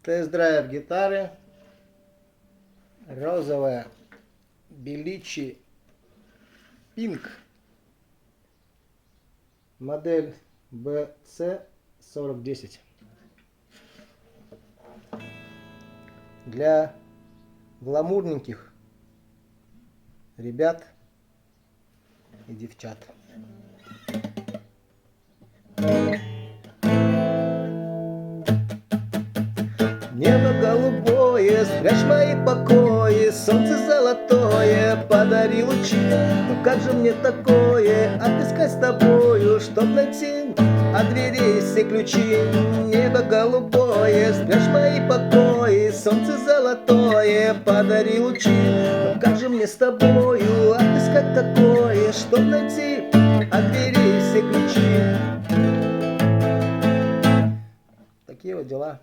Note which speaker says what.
Speaker 1: Тест-драйв гитары. Розовая Беличи Pink. Модель BC4010. Для гламурненьких ребят и девчат. Небо голубое, спрячь мои покои, солнце золотое, подари лучи. Но как же мне такое отыскать с тобою, чтоб найти от дверей все ключи? Небо голубое, спрячь мои покои, солнце золотое, подари лучи. Но как же мне с тобою отыскать такое, чтоб найти от дверей все ключи? Такие вот дела.